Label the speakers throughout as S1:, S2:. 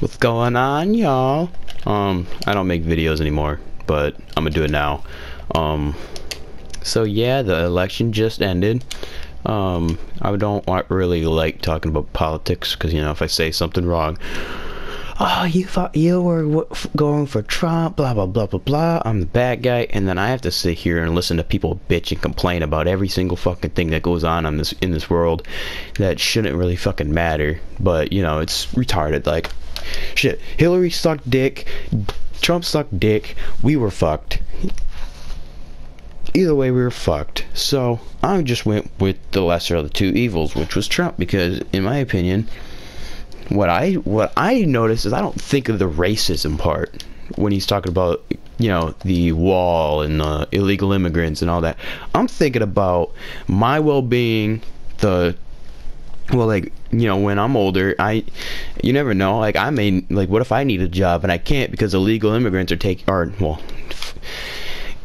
S1: What's going on, y'all? I don't make videos anymore, but I'm gonna do it now. So yeah, the election just ended. I don't really like talking about politics because, you know, if I say something wrong, oh, you thought you were going for Trump, blah blah blah blah blah, I'm the bad guy, and then I have to sit here and listen to people bitch and complain about every single fucking thing that goes on in this world that shouldn't really fucking matter. But, you know, it's retarded. Like, shit, Hillary sucked dick, Trump sucked dick, we were fucked. Either way, we were fucked. So I just went with the lesser of the two evils, which was Trump, because in my opinion, what I notice is I don't think of the racism part when he's talking about, you know, the wall and the illegal immigrants and all that. I'm thinking about my well-being, like, you know, when I'm older, you never know, like, what if I need a job and I can't because illegal immigrants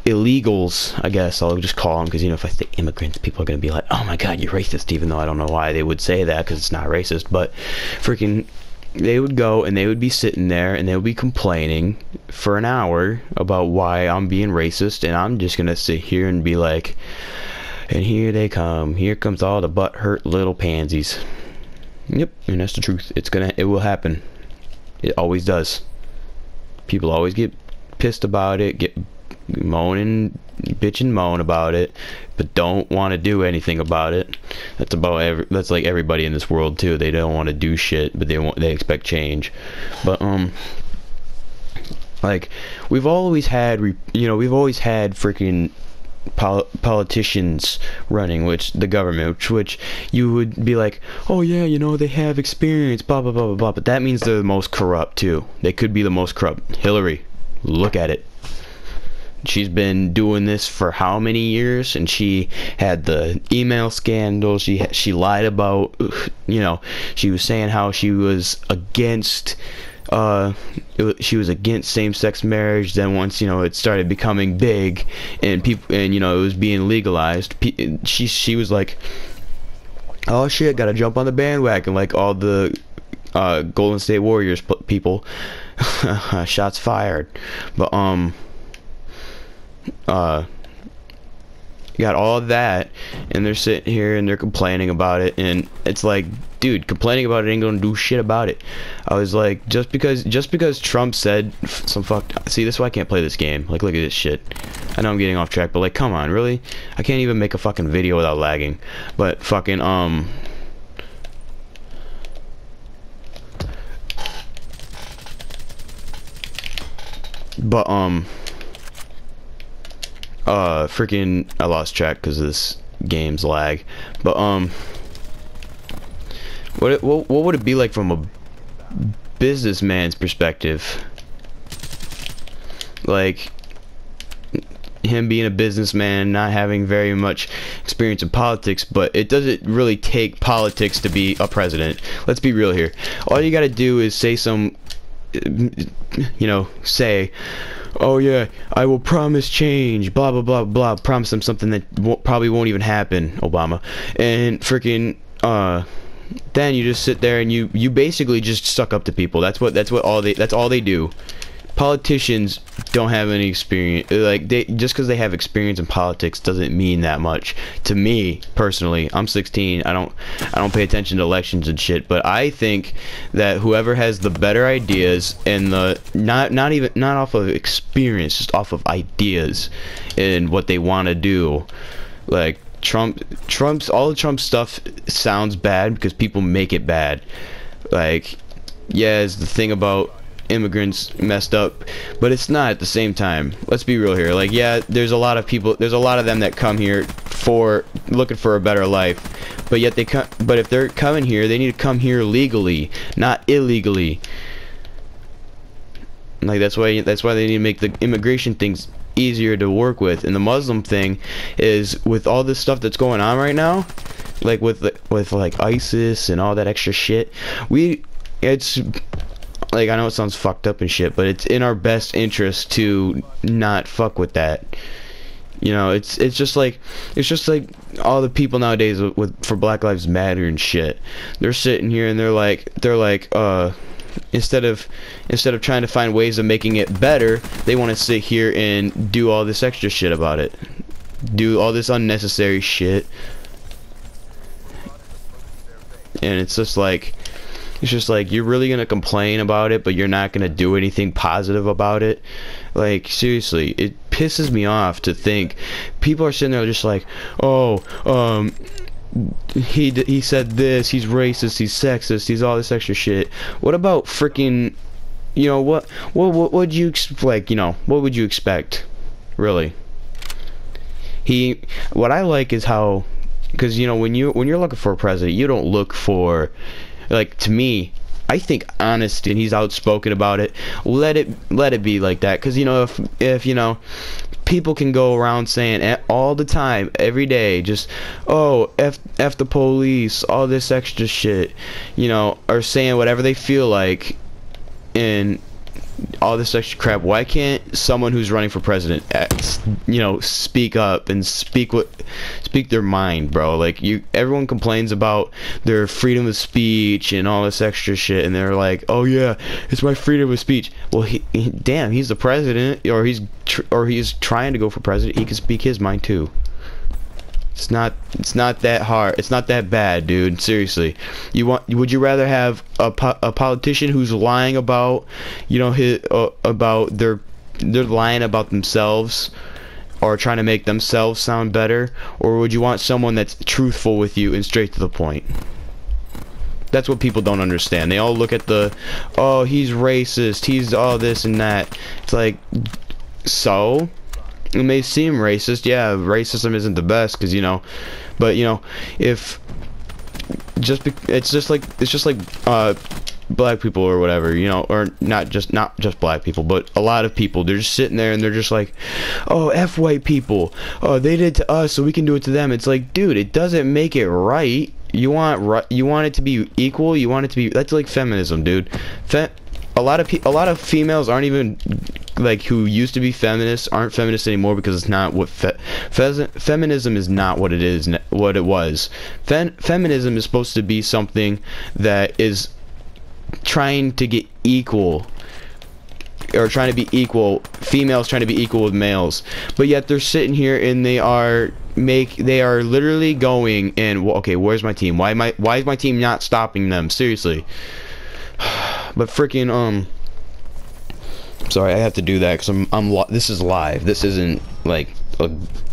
S1: illegals, I guess I'll just call them, because, you know, if I say immigrants, people are going to be like, oh my god, you're racist, even though I don't know why they would say that, because it's not racist. But freaking, they would go and they would be sitting there and they would be complaining for an hour about why I'm being racist, and I'm just going to sit here and be like, and here they come, here comes all the butthurt little pansies. Yep, and that's the truth. It will happen. It always does. People always get pissed about it, get bitch and moan about it, but don't want to do anything about it. That's like everybody in this world too. They don't want to do shit, but they expect change. But like, we've always had freaking politicians running, the government, which you would be like, oh yeah, you know, they have experience, blah blah blah blah blah, but that means they're the most corrupt too. They could be the most corrupt. Hillary, look at it. She's been doing this for how many years, and she had the email scandal. She lied about, you know, she was saying how she was against same-sex marriage. Then once, you know, it started becoming big and you know, it was being legalized, she was like, oh shit, gotta jump on the bandwagon, like all the Golden State Warriors people. Shots fired. But you got all of that, and they're sitting here and they're complaining about it, and it's like, dude, complaining about it ain't gonna do shit about it. I was like, just because Trump said some see, this is why I can't play this game. Like, look at this shit. I know I'm getting off track, but like, come on, really? I can't even make a fucking video without lagging. But fucking freaking, I lost track because of this game's lag. But what would it be like from a businessman's perspective? Like, him being a businessman, not having very much experience in politics, but it doesn't really take politics to be a president. Let's be real here. All you gotta do is say say, oh yeah, I will promise change, blah blah blah blah, promise them something that probably won't even happen, Obama, and freaking then you just sit there and you basically just suck up to people. That's all they do. Politicians don't have any experience. Like, just because they have experience in politics doesn't mean that much to me personally. I'm 16. I don't pay attention to elections and shit, but I think that whoever has the better ideas and not off of experience, just off of ideas and what they want to do, like all the Trump stuff sounds bad because people make it bad. Like, yeah, it's the thing about immigrants messed up, but it's not at the same time. Let's be real here. Like, yeah, there's a lot of them that come here for looking for a better life, but yet but if they're coming here, they need to come here legally, not illegally. Like, that's why they need to make the immigration things easier to work with. And the Muslim thing is, with all this stuff that's going on right now, like with like ISIS and all that extra shit, it's like, I know it sounds fucked up and shit, but it's in our best interest to not fuck with that. You know, it's just like all the people nowadays for Black Lives Matter and shit. They're sitting here and they're like, instead of trying to find ways of making it better, they want to sit here and do all this extra shit about it. Do all this unnecessary shit. And it's just like you're really gonna complain about it, but you're not gonna do anything positive about it. Like, seriously, it pisses me off to think people are sitting there just like, oh, he said this, he's racist, he's sexist, he's all this extra shit. What about freaking, you know, what would you like, you know, what would you expect, really? What I like is how, because, you know, when you're looking for a president, you don't look for, like, to me, I think honesty, and he's outspoken about it. Let it be like that, because, you know, if you know, people can go around saying all the time, every day, just, oh, f the police, all this extra shit, you know, or saying whatever they feel like, and all this extra crap. Why can't someone who's running for president, you know, speak up and speak their mind, bro? Like, everyone complains about their freedom of speech and all this extra shit, and they're like, oh yeah, it's my freedom of speech. Well, damn, he's the president, or he's trying to go for president. He can speak his mind too. It's not that hard. It's not that bad, dude. Seriously. Would you rather have a politician who's lying about, you know, about they're lying about themselves, or trying to make themselves sound better, or would you want someone that's truthful with you and straight to the point? That's what people don't understand. They all look at oh, he's racist, he's all this and that. It's like, so? It may seem racist, yeah, racism isn't the best, because, you know, but, you know, if it's just like black people or whatever, you know, or not just black people, but a lot of people, they're just sitting there and they're just like, oh, F white people, oh, they did it to us, so we can do it to them. It's like, dude, it doesn't make it right. You want it to be equal. You want it to be, that's like feminism, dude. A lot of females aren't even, like, who used to be feminists, aren't feminists anymore, because it's not what feminism is not what it is, what it was. Feminism is supposed to be something that is trying to get equal, or trying to be equal, females trying to be equal with males, but yet they're sitting here and they are literally going and, well, okay, where's my team? Why is my team not stopping them? Seriously. But freaking sorry, I have to do that because this is live. This isn't like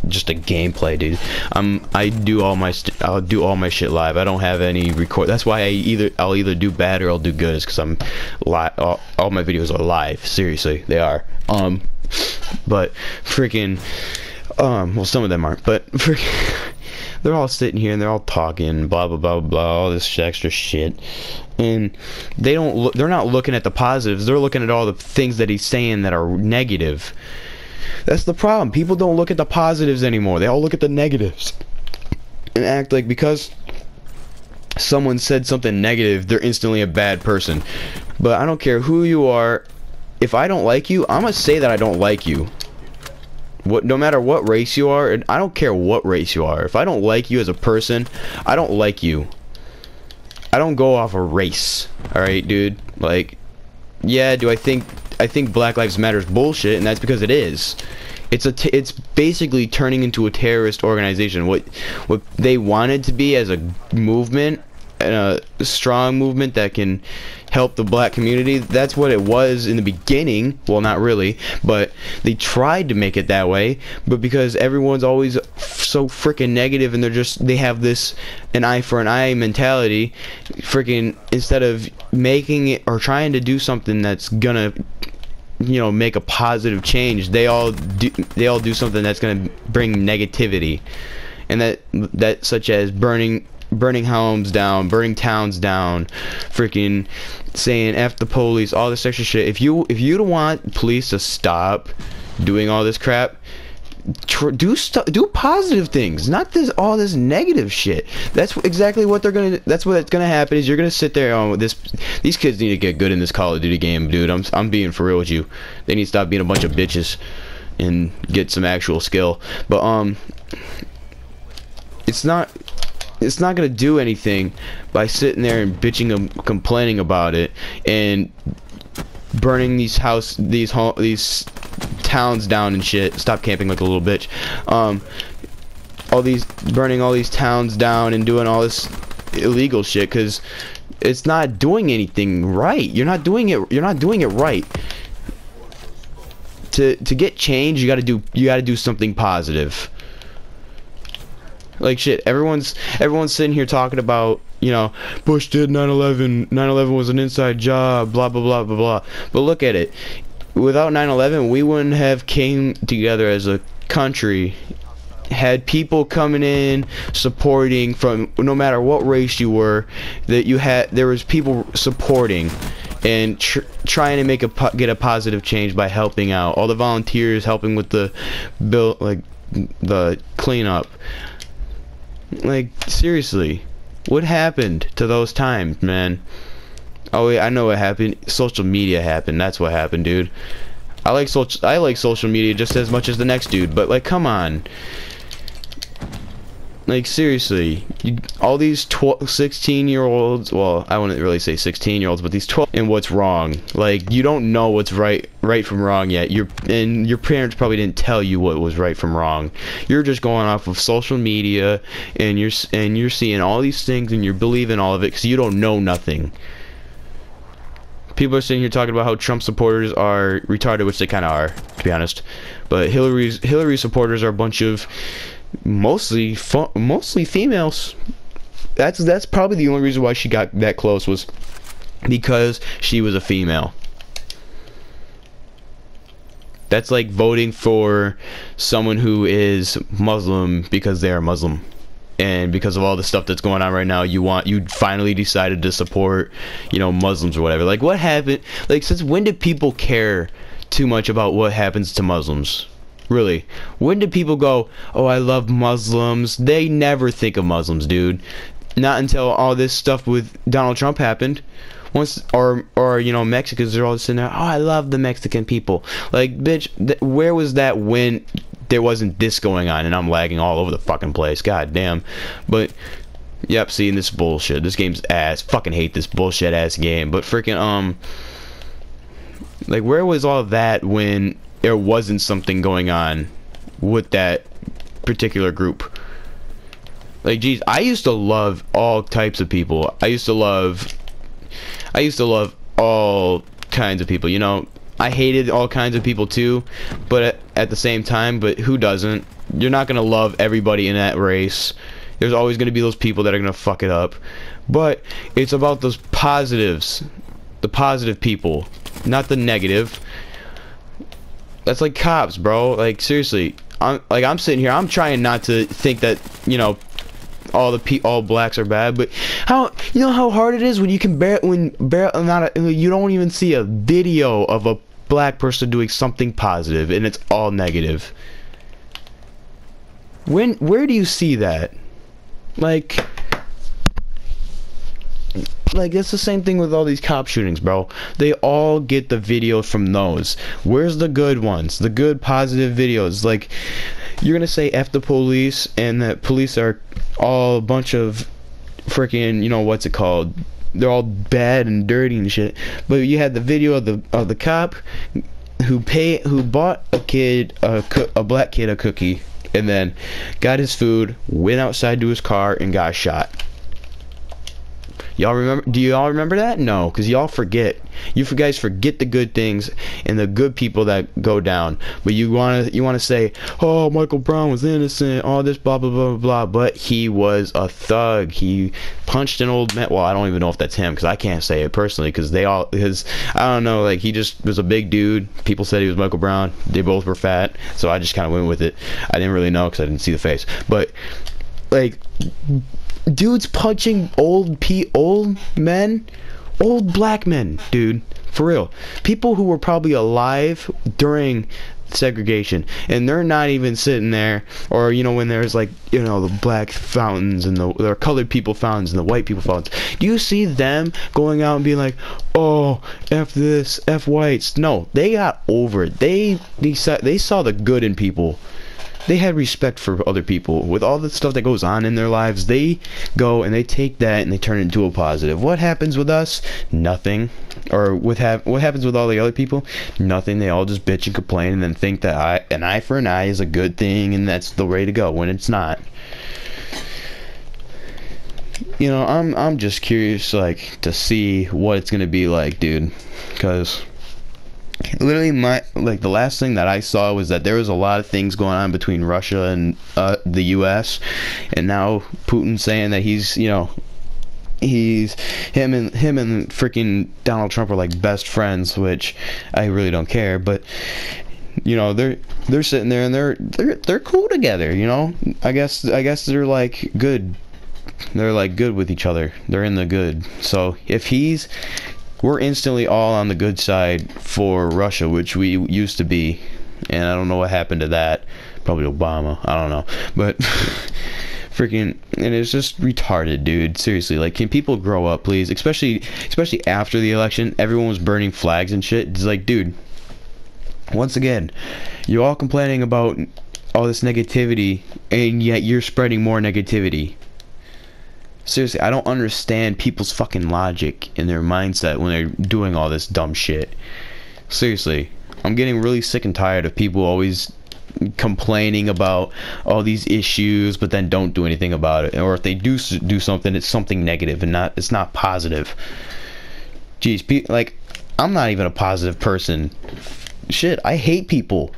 S1: just a gameplay, dude. I'll do all my shit live. I don't have any record. That's why I'll either do bad or I'll do good, is because I'm live. All my videos are live. Seriously, they are. But freaking well, some of them aren't, but freaking they're all sitting here and they're all talking blah blah blah blah, all this extra shit, and they're not looking at the positives. They're looking at all the things that he's saying that are negative. That's the problem. People don't look at the positives anymore. They all look at the negatives and act like because someone said something negative, they're instantly a bad person. But I don't care who you are. If I don't like you, I'm gonna say that I don't like you. No matter what race you are, and I don't care what race you are. If I don't like you as a person, I don't like you. I don't go off a race. Alright, dude? Like, yeah, I think Black Lives Matter is bullshit, and that's because it is. It's basically turning into a terrorist organization. What they wanted to be as a movement, and a strong movement that can help the black community, that's what it was in the beginning. Well, not really, but they tried to make it that way. But because everyone's always so freaking negative, and they have this an eye for an eye mentality, freaking, instead of making it or trying to do something that's gonna, you know, make a positive change, they all do something that's gonna bring negativity, and that such as burning homes down, burning towns down, freaking saying F the police, all this extra shit. If you don't want police to stop doing all this crap, do positive things, not all this negative shit. That's exactly what that's what's gonna happen. Is you're gonna sit there these kids need to get good in this Call of Duty game, dude. I'm being for real with you. They need to stop being a bunch of bitches and get some actual skill. But it's not it's not gonna do anything by sitting there and bitching and complaining about it and burning these towns down and shit. Stop camping like a little bitch. Burning all these towns down and doing all this illegal shit, because it's not doing anything right. You're not doing it right. To get change, you gotta do something positive. Like shit, everyone's sitting here talking about, you know, Bush did 9/11. 9/11 was an inside job. Blah blah blah blah blah. But look at it. Without 9/11, we wouldn't have came together as a country. Had people coming in supporting from no matter what race you were, there was people supporting and trying to get a positive change by helping out. All the volunteers helping with the the cleanup. Like seriously, what happened to those times, man? Oh wait, I know what happened. Social media happened. That's what happened, dude. I like social media just as much as the next dude, but like, come on. Like seriously, all these 16-year-olds, well, I wouldn't really say 16-year-olds, but these 12, and what's wrong? Like, you don't know what's right from wrong yet. Your parents probably didn't tell you what was right from wrong. You're just going off of social media, and you're seeing all these things, and you're believing all of it because you don't know nothing. People are sitting here talking about how Trump supporters are retarded, which they kind of are, to be honest. But Hillary supporters are a bunch of mostly females. That's probably the only reason why she got that close, was because she was a female. That's like voting for someone who is Muslim because they are Muslim, and because of all the stuff that's going on right now, you finally decided to support, you know, Muslims or whatever. Like, what happened? Like, since when did people care too much about what happens to Muslims? Really, when did people go, oh, I love Muslims? They never think of Muslims, dude. Not until all this stuff with Donald Trump happened. Once, or you know, Mexicans are all sitting there, oh, I love the Mexican people. Like, bitch, where was that when there wasn't this going on? And I'm lagging all over the fucking place. God damn. But yep, seeing this bullshit. This game's ass. Fucking hate this bullshit ass game. But freaking like, where was all of that when there wasn't something going on with that particular group? Like, geez, I used to love all types of people. I used to love all kinds of people, you know. I hated all kinds of people too, but at the same time, but who doesn't? You're not gonna love everybody in that race. There's always gonna be those people that are gonna fuck it up. But it's about those positives, the positive people, not the negative. That's like cops, bro. Like, seriously, I'm sitting here, I'm trying not to think that, you know, all blacks are bad, but you know how hard it is when you can you don't even see a video of a black person doing something positive and it's all negative. Where do you see that? Like that's the same thing with all these cop shootings, bro. They all get the video from those. Where's the good ones? The good positive videos. Like, you're gonna say F the police, and that police are all a bunch of freaking, you know, what's it called? They're all bad and dirty and shit. But you had the video of the cop who bought a black kid a cookie, and then got his food, went outside to his car, and got shot. Y'all remember? Do y'all remember that? No, because y'all forget. You guys forget the good things and the good people that go down. But you wanna say, oh, Michael Brown was innocent, all this blah blah blah blah. But he was a thug. He punched an old man. Well, I don't even know if that's him, because I can't say it personally, because I don't know. Like, he just was a big dude. People said he was Michael Brown. They both were fat, so I just kind of went with it. I didn't really know because I didn't see the face. But like, dudes punching old black men, dude, for real. People who were probably alive during segregation, and they're not even sitting there, or, you know, when there's, like, you know, the black fountains and the colored people fountains and the white people fountains. Do you see them going out and being like, oh, F this, F whites? No, they got over it. They saw the good in people. they had respect for other people. With all the stuff that goes on in their lives, they go and they take that and they turn it into a positive. What happens with us? Nothing. Or what happens with all the other people? Nothing. They all just bitch and complain and then think that an eye for an eye is a good thing and that's the way to go, when it's not. You know, I'm just curious, like, to see what it's gonna be like, dude, because literally the last thing that I saw was that there was a lot of things going on between Russia and the U.S. and now Putin's saying that him and freaking Donald Trump are like best friends, which I really don't care, but you know, they're sitting there and they're cool together, you know. I guess they're like good. They're like good with each other. They're in the good. So if we're instantly all on the good side for Russia, which we used to be, and I don't know what happened to that. Probably Obama. I don't know, but freaking, and it's just retarded, dude. Seriously, like, can people grow up, please? Especially after the election, everyone was burning flags and shit. It's like, dude, once again, you're all complaining about all this negativity, and yet you're spreading more negativity. Seriously, I don't understand people's fucking logic and their mindset when they're doing all this dumb shit. Seriously, I'm getting really sick and tired of people always complaining about all these issues but then don't do anything about it, or if they do something, it's something negative and it's not positive. Jeez, like, I'm not even a positive person. Shit, I hate people.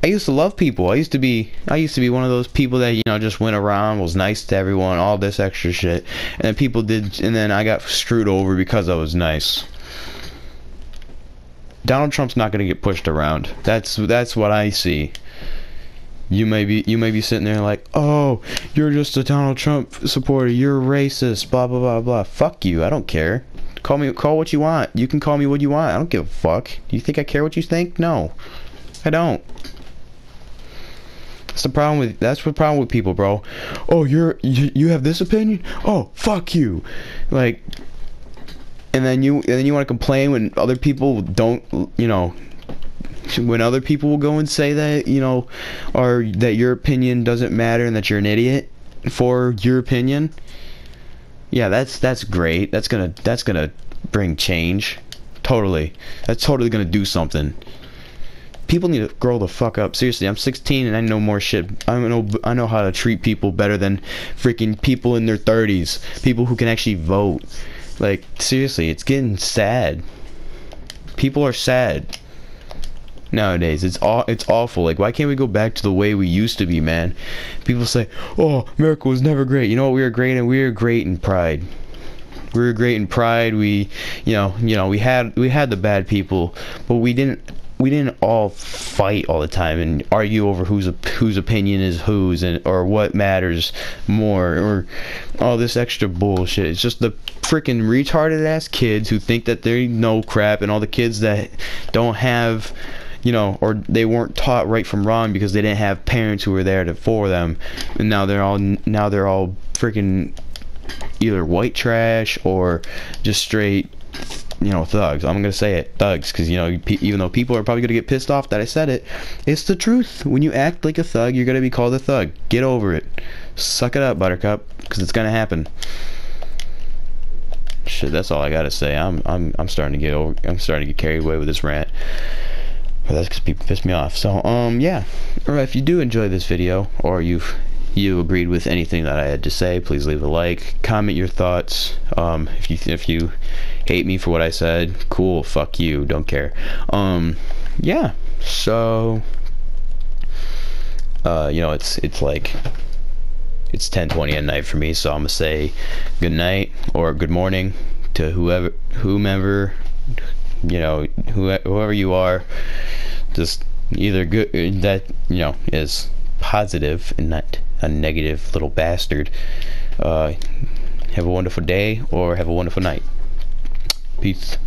S1: I used to love people. I used to be one of those people that, you know, just went around, was nice to everyone, all this extra shit, and then I got screwed over because I was nice. Donald Trump's not gonna get pushed around. That's what I see. You may be sitting there like, oh, you're just a Donald Trump supporter, you're racist, blah blah blah blah. Fuck you. I don't care. Call what you want. You can call me what you want. I don't give a fuck. Do you think I care what you think? No, I don't. That's the problem with people, bro. Oh, you have this opinion? Oh, fuck you. Like, and then you want to complain when other people don't, you know, when other people will go and say that, you know, or that your opinion doesn't matter and that you're an idiot for your opinion. Yeah, that's great. That's gonna bring change. Totally. That's totally gonna do something. People need to grow the fuck up. Seriously, I'm 16 and I know more shit. I know how to treat people better than freaking people in their 30s. People who can actually vote. Like, seriously, it's getting sad. People are sad nowadays. It's awful. Like, why can't we go back to the way we used to be, man? People say, oh, America was never great. You know what? We were great, and we were great in pride. We were great in pride. We had the bad people, but we didn't all fight all the time and argue over whose opinion is whose, or what matters more, or all this extra bullshit. It's just the freaking retarded ass kids who think that they know crap, and all the kids that don't have, you know, or they weren't taught right from wrong because they didn't have parents who were there for them, and now they're all freaking either white trash or just straight, you know, thugs. I'm gonna say it, thugs, because, you know, even though people are probably gonna get pissed off that I said it, it's the truth. When you act like a thug, you're gonna be called a thug. Get over it. Suck it up, Buttercup, because it's gonna happen. Shit, that's all I gotta say. I'm starting to get carried away with this rant. But that's because people piss me off. So yeah. Alright, if you do enjoy this video, or you agreed with anything that I had to say, please leave a like, comment your thoughts. If you hate me for what I said, cool, fuck you, don't care. Yeah, so you know, it's like, it's 10:20 at night for me, so I'm gonna say good night or good morning to whomever, you know, whoever you are. Just either good, that, you know, is positive and not a negative little bastard. Have a wonderful day or have a wonderful night. Peace.